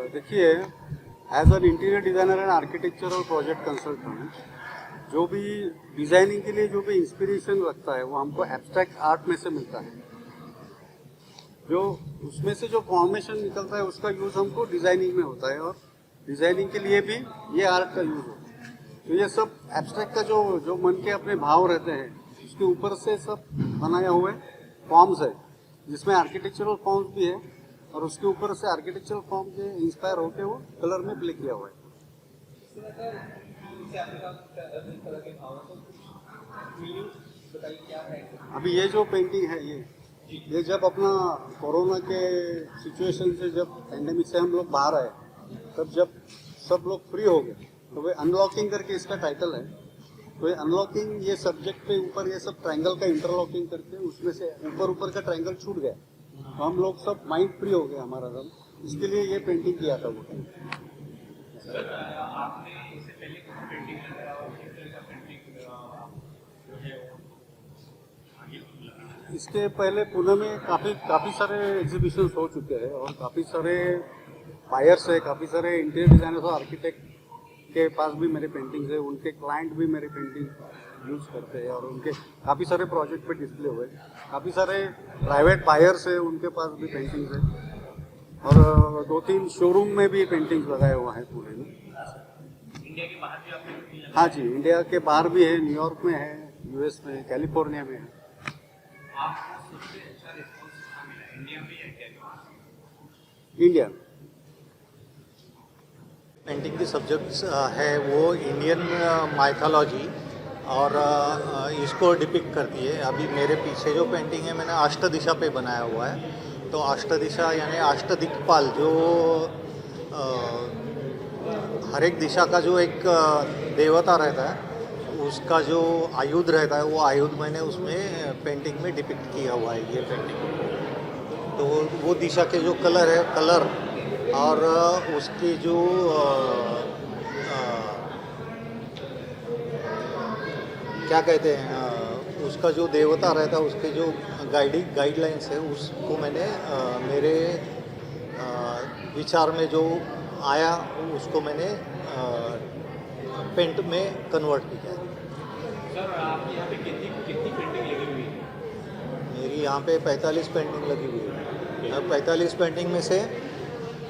देखिए, as an interior designer and architecture और project consultant, जो भी डिज़ाइनिंग के लिए जो भी इंस्पिरेशन लगता है वो हमको एब्स्ट्रैक्ट आर्ट में से मिलता है। जो उसमें से जो फॉर्मेशन निकलता है उसका यूज़ हमको डिज़ाइनिंग में होता है, और डिज़ाइनिंग के लिए भी ये आर्ट का यूज़ होता है। तो ये सब एब्स्ट्रैक्ट का जो जो मन के अपने भाव रहते हैं उसके ऊपर से सब बनाया हुए फॉर्म्स है, जिसमें आर्किटेक्चरल फॉर्म्स भी है, और उसके ऊपर से आर्किटेक्चरल फॉर्म के इंस्पायर होकर वो कलर में प्ले किया हुआ है। अभी ये जो पेंटिंग है ये जब अपना कोरोना के सिचुएशन से, जब पेंडेमिक से हम लोग बाहर आए, तब जब सब लोग फ्री हो गए तो वे अनलॉकिंग करके इसका टाइटल है। तो ये अनलॉकिंग, ये सब्जेक्ट पे ऊपर ये सब ट्रायंगल का इंटरलॉकिंग करके उसमें से ऊपर का ट्रायंगल छूट गया, तो हम लोग सब माइंड फ्री हो गया हमारा सब, इसके लिए ये पेंटिंग किया था वो टाइम। इसके पहले पुणे में काफ़ी सारे एग्जीबिशंस हो चुके हैं, और काफ़ी सारे बायर्स है, काफ़ी सारे इंटीरियर डिजाइनर्स और आर्किटेक्ट के पास भी मेरे पेंटिंग्स है, उनके क्लाइंट भी मेरे पेंटिंग यूज़ करते हैं, और उनके काफ़ी सारे प्रोजेक्ट पे डिस्प्ले हुए। काफ़ी सारे प्राइवेट बायर्स है, उनके पास भी पेंटिंग्स है, और 2-3 शोरूम में भी पेंटिंग्स लगाए हुआ है पुणे में। इंडिया के बाहर भी आपने? हाँ जी, इंडिया के बाहर भी है, न्यूयॉर्क में है, यूएस में, कैलिफोर्निया में है। आपको सबसे अच्छा रिस्पॉन्स कहाँ मिला, इंडिया में या क्या? इंडिया। पेंटिंग की सब्जेक्ट्स है वो इंडियन माइथोलॉजी, और इसको डिपिक्ट करती है। अभी मेरे पीछे जो पेंटिंग है मैंने अष्टदिशा पे बनाया हुआ है। तो अष्टदिशा यानी अष्टदिक्पाल, जो हर एक दिशा का जो एक देवता रहता है, उसका जो आयुध रहता है, वो आयुध मैंने उसमें पेंटिंग में डिपिक्ट किया हुआ है। ये पेंटिंग तो वो दिशा के जो कलर है, कलर और उसकी जो क्या कहते हैं, उसका जो देवता रहता है, उसके जो गाइडलाइंस है, उसको मैंने मेरे विचार में जो आया उसको मैंने पेंट में कन्वर्ट किया। सर, आपकी यहाँ पे कितनी पेंटिंग लगी हुई है? मेरी यहाँ पे 45 पेंटिंग लगी हुई है। अब 45 पेंटिंग में से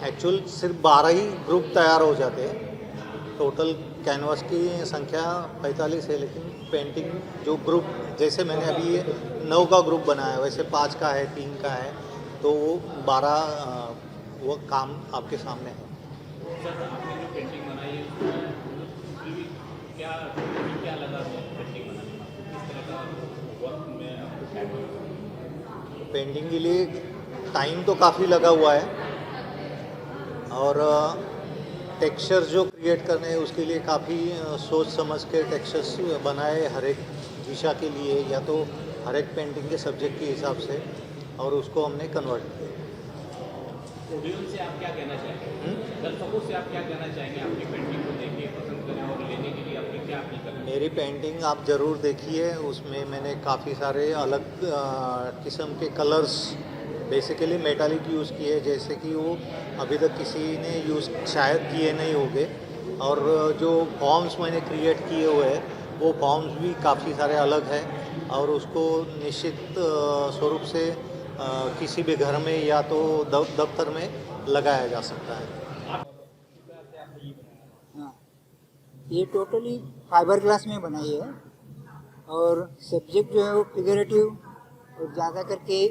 एक्चुअल सिर्फ 12 ही ग्रुप तैयार हो जाते हैं। टोटल कैनवास की संख्या 45 है, लेकिन पेंटिंग जो ग्रुप, जैसे मैंने अभी 9 का ग्रुप बनाया, वैसे 5 का है, 3 का है, तो वो 12 वो काम आपके सामने है। सर, आपने जो पेंटिंग बनाई है उसमें क्या लगा पेंटिंग बनाने में? किस तरह का वर्क में आपको टाइम? पेंटिंग के लिए टाइम तो काफ़ी लगा हुआ है, और टेक्सचर जो क्रिएट करने हैं उसके लिए काफ़ी सोच समझ के टेक्सचर्स बनाए, हर एक दिशा के लिए या तो हर एक पेंटिंग के सब्जेक्ट के हिसाब से, और उसको हमने कन्वर्ट किया। ऑडियंस से आप क्या कहना चाहेंगे? दर्शकों से आप क्या कहना चाहेंगे? आपकी पेंटिंग को देखिए, पसंद करें और लेने के लिए आपकी क्या अपील करें? मेरी पेंटिंग आप ज़रूर देखिए, उसमें मैंने काफ़ी सारे अलग किस्म के कलर्स, बेसिकली मेटालिक यूज़ किए, जैसे कि वो अभी तक किसी ने यूज़ शायद किए नहीं होंगे। और जो फॉर्म्स मैंने क्रिएट किए हुए हैं, वो फॉर्म्स भी काफ़ी सारे अलग हैं, और उसको निश्चित स्वरूप से किसी भी घर में या तो दफ्तर में लगाया जा सकता है। हाँ, ये टोटली फाइबर ग्लास में बनाई है, और सब्जेक्ट जो है वो फिगरेटिव, और ज़्यादा करके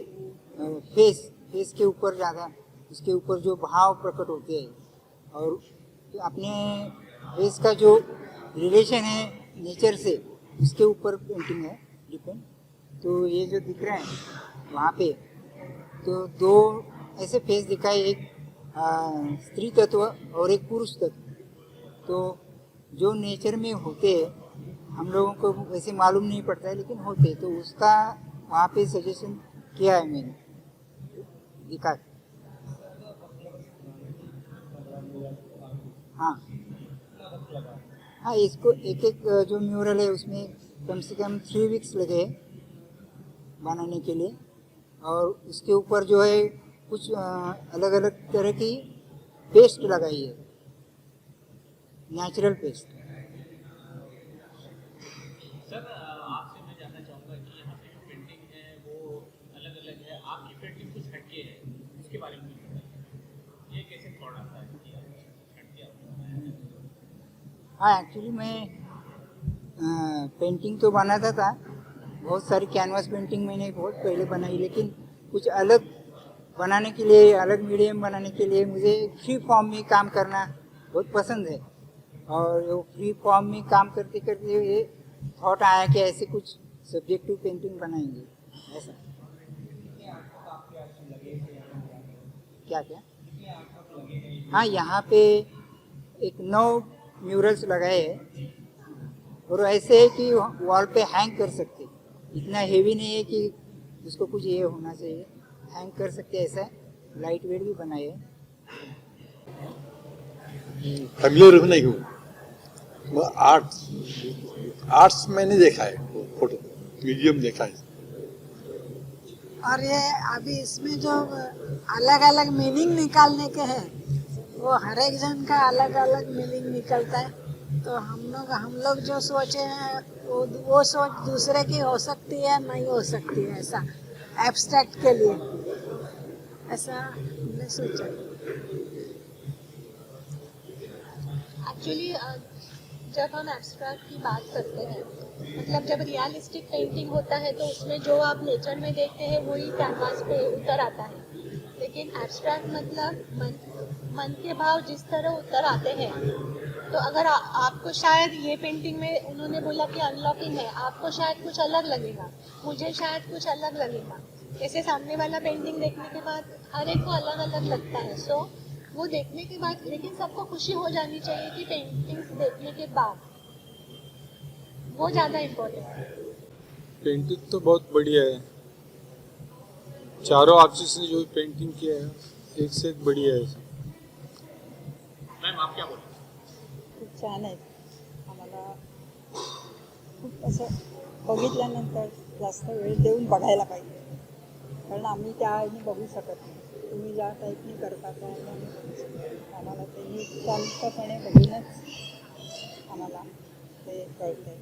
फेस के ऊपर ज़्यादा, उसके ऊपर जो भाव प्रकट होते हैं, और अपने फेस का जो रिलेशन है नेचर से, उसके ऊपर पेंटिंग है डिपेंड। तो ये जो दिख रहा है वहाँ पे, तो 2 ऐसे फेस दिखाए, एक स्त्री तत्व और एक पुरुष तत्व। तो जो नेचर में होते हैं, हम लोगों को वैसे मालूम नहीं पड़ता है, लेकिन होते, तो उसका वहाँ पे सजेशन किया है मैंने, दिखा। हाँ हाँ, इसको एक एक जो म्यूरल है उसमें कम से कम 3 वीक्स लगे बनाने के लिए, और उसके ऊपर जो है कुछ अलग अलग तरह की पेस्ट लगाई है, नेचुरल पेस्ट। सर आपसे मैं जानना चाहूँगा कि यहाँ पे जो पेंटिंग है वो अलग अलग है, आपकी पेंटिंग कुछ हटके है, उसके बारे में कुछ बताइए। ये कैसे थॉट आता है कि आप हटके आपने बनाया है? हाँ, एक्चुअली मैं पेंटिंग तो बनाता था, बहुत सारी कैनवास पेंटिंग मैंने बहुत पहले बनाई, लेकिन कुछ अलग बनाने के लिए, अलग मीडियम बनाने के लिए मुझे फ्री फॉर्म में काम करना बहुत पसंद है। और वो फ्री फॉर्म में काम करते करते ये थॉट आया कि ऐसे कुछ सब्जेक्टिव पेंटिंग बनाएंगे, ऐसा। क्या क्या? हाँ, यहाँ पे एक 9 म्यूरल्स लगाए हैं, और ऐसे है कि वॉल पे हैंग कर सकते, इतना हेवी नहीं है कि उसको कुछ ये होना चाहिए, हैंग कर सकते, ऐसा लाइट वेट भी बनाए है। फेमिलियर नहीं हूँ मैं। आर्ट्स मैंने देखा है, फोटो म्यूजियम देखा है। और ये अभी इसमें जो अलग अलग मीनिंग निकालने के हैं, वो हर एक जन का अलग अलग मीनिंग निकलता है। तो हम लोग जो सोचे हैं वो सोच दूसरे की हो सकती है, नहीं हो सकती है, ऐसा एब्स्ट्रैक्ट के लिए ऐसा हमने सोचा। एक्चुअली जब हम एब्स्ट्रैक्ट की बात करते हैं, मतलब जब रियलिस्टिक पेंटिंग होता है तो उसमें जो आप नेचर में देखते हैं वही कैनवास पे उतर आता है। लेकिन एब्स्ट्रैक्ट मतलब मन के भाव जिस तरह उतर आते हैं। तो अगर आपको शायद ये पेंटिंग में उन्होंने बोला कि अनलॉकिंग है, आपको शायद कुछ अलग लगेगा, मुझे शायद कुछ अलग लगेगा। जैसे सामने वाला पेंटिंग देखने के बाद हर एक को अलग अलग लगता है। सो वो देखने के बाद, लेकिन सबको खुशी हो जानी चाहिए कि पेंटिंग्स देखने के बाद, वो ज़्यादा इम्पोर्टेंट है। पेंटिंग तो बहुत बढ़िया है, चारों आर्टिस्ट ने जो पेंटिंग किया है एक से एक बढ़िया है। मैम आप क्या बोलेंगे? खूप छान आहे। आम्हाला खूप असं बघितल्यानंतर जास्त वेळ देऊन बघायला पाहिजे, कारण आम्ही त्या ह्याने बघू शकत नाही। तुम्ही ज्या टाईपने करता त्या आम्हाला ते शांतपणे बघूनच आम्हाला ते कळतंय।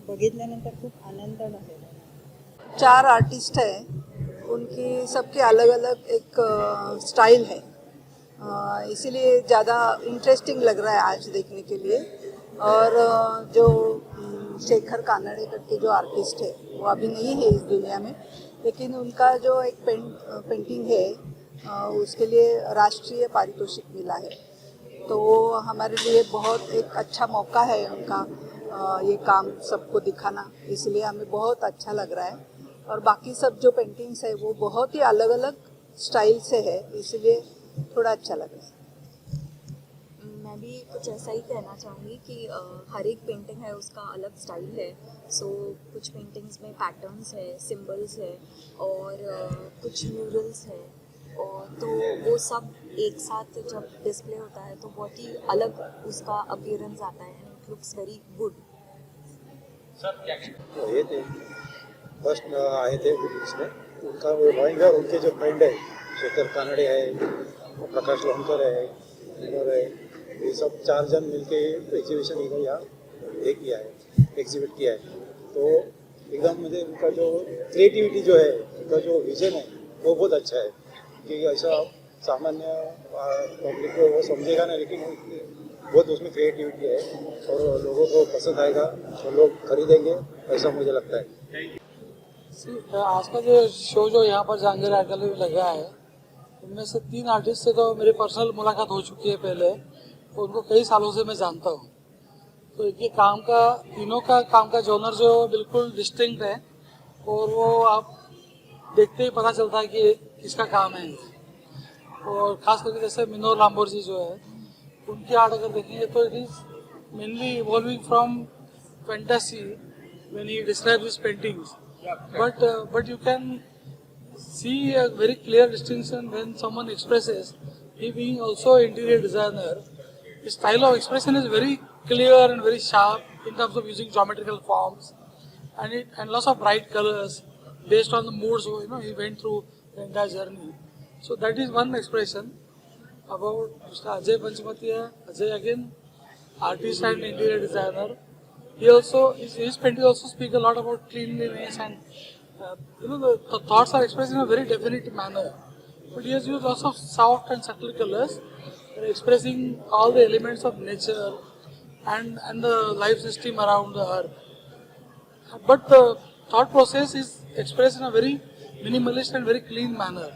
बघितल्यानंतर खूप आनंद झालेला आहे। 4 आर्टिस्ट है, उनकी सबकी अलग अलग एक स्टाइल है, इसीलिए ज़्यादा इंटरेस्टिंग लग रहा है आज देखने के लिए। और जो शेखर कानड़े करके जो आर्टिस्ट है, वो अभी नहीं है इस दुनिया में, लेकिन उनका जो एक पेंटिंग है उसके लिए राष्ट्रीय पारितोषिक मिला है। तो वो हमारे लिए बहुत एक अच्छा मौका है उनका ये काम सबको दिखाना, इसलिए हमें बहुत अच्छा लग रहा है। और बाकी सब जो पेंटिंग्स है वो बहुत ही अलग अलग स्टाइल से है, इसलिए थोड़ा अच्छा लग रहा है। मैं भी कुछ ऐसा ही कहना चाहूँगी कि हर एक पेंटिंग है उसका अलग स्टाइल है। सो कुछ पेंटिंग्स में पैटर्न्स है, सिंबल्स है, और कुछ म्यूरल्स है, और तो वो सब एक साथ जब डिस्प्ले होता है तो बहुत ही अलग उसका अपीयरेंस आता है, and it looks very good. Sir क्या ये थे फर्स्ट आए थे इसमें, उनका वो ड्राइंग है, उनके जो फ्रेंड है शेखर कानड़े है, प्रकाश लोहनकर है, विनोद है, ये सब 4 जन मिलके एग्जीबिशन इधर यहाँ ये किया है, एग्जिबिट किया है। तो एकदम मुझे उनका जो क्रिएटिविटी जो है, उनका जो विजन है वो बहुत अच्छा है कि ऐसा सामान्य पब्लिक को वो समझेगा ना, लेकिन बहुत उसमें क्रिएटिविटी है और लोगों को पसंद आएगा और लोग खरीदेंगे, ऐसा मुझे लगता है। आज का जो शो जो यहाँ पर जहांगीर आर्ट गैलरी में लगा है, उनमें से 3 आर्टिस्ट से तो मेरी पर्सनल मुलाकात हो चुकी है पहले, तो उनको कई सालों से मैं जानता हूँ। तो इनके काम का, तीनों का काम का जॉनर जो बिल्कुल डिस्टिंक्ट है, और वो आप देखते ही पता चलता है कि किसका काम है। और खास करके जैसे मिनोर लाम्बोर्जी जो है, उनकी आर्ट अगर देखेंगे तो it is mainly evolving from fantasy when he describes his paintings, but you can see a very clear distinction when someone expresses, he being also interior designer, his style of expression is very clear and very sharp in terms of using geometrical forms and lots of bright colors based on the moods he went through the entire journey. So that is one expression about Mr. Ajay Panchmatia. Ajay again, artist and interior designer. He also his painting also speak a lot about cleanliness and the thoughts are expressed in a very definite manner. But he has used lots of soft and subtle colors, expressing all the elements of nature and the life system around the earth. But the thought process is expressed in a very minimalist and very clean manner.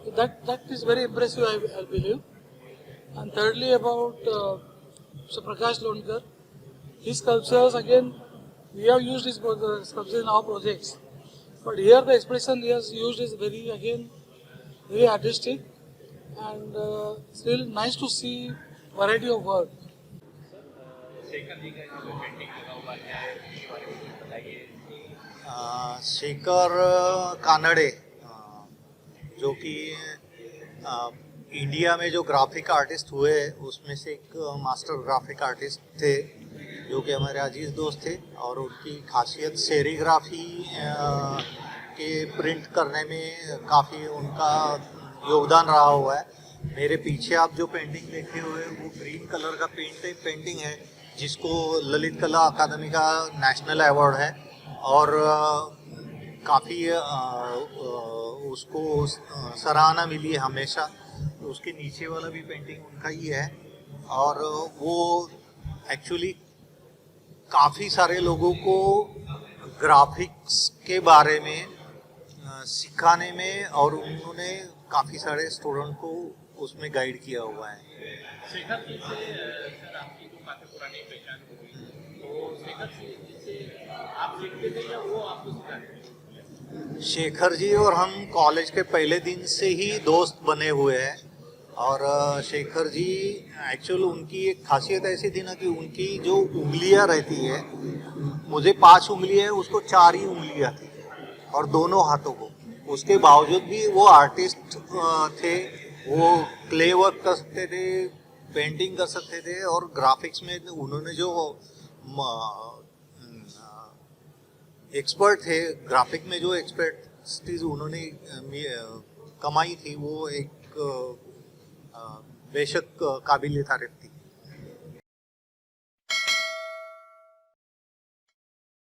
So that is very impressive, I believe. And thirdly, about Mr. Prakash Lonkar, his sculptures again, we have used his sculptures in our projects. But here the expression he has used is very artistic, and it's really nice to see variety of work. Shekhar ji का जो painting लगा हुआ है उसके बारे में कुछ बताइए। शेखर कानड़े, जो कि इंडिया में जो ग्राफिक आर्टिस्ट हुए उसमें से एक मास्टर ग्राफिक आर्टिस्ट थे, जो कि हमारे अजीज दोस्त थे, और उनकी खासियत सेरीग्राफी के प्रिंट करने में काफ़ी उनका योगदान रहा हुआ है। मेरे पीछे आप जो पेंटिंग देखे हुए वो ग्रीन कलर का पेंटिंग है, जिसको ललित कला अकादमी का नेशनल अवार्ड है, और काफ़ी उसको सराहना मिली है हमेशा। उसके नीचे वाला भी पेंटिंग उनका ही है, और वो एक्चुअली काफ़ी सारे लोगों को ग्राफिक्स के बारे में सिखाने में, और उन्होंने काफ़ी सारे स्टूडेंट को उसमें गाइड किया हुआ है। शेखर जी से सर आपकी जो काफ़ी पुरानी पहचान हो गई, तो शेखर जी से आप सीखते थे या वो आपको सिखाते थे? शेखर जी और हम कॉलेज के पहले दिन से ही दोस्त बने हुए हैं, और शेखर जी एक्चुअल उनकी एक खासियत ऐसी थी ना कि उनकी जो उंगलियां रहती है, मुझे 5 उंगलियां है, उसको 4 ही उंगलियां थी, और दोनों हाथों को। उसके बावजूद भी वो आर्टिस्ट थे, वो क्ले वर्क कर सकते थे, पेंटिंग कर सकते थे, और ग्राफिक्स में उन्होंने जो एक्सपर्ट थे, ग्राफिक में जो एक्सपर्टीज उन्होंने कमाई थी, वो एक बेशक काबिल तारीफ थी।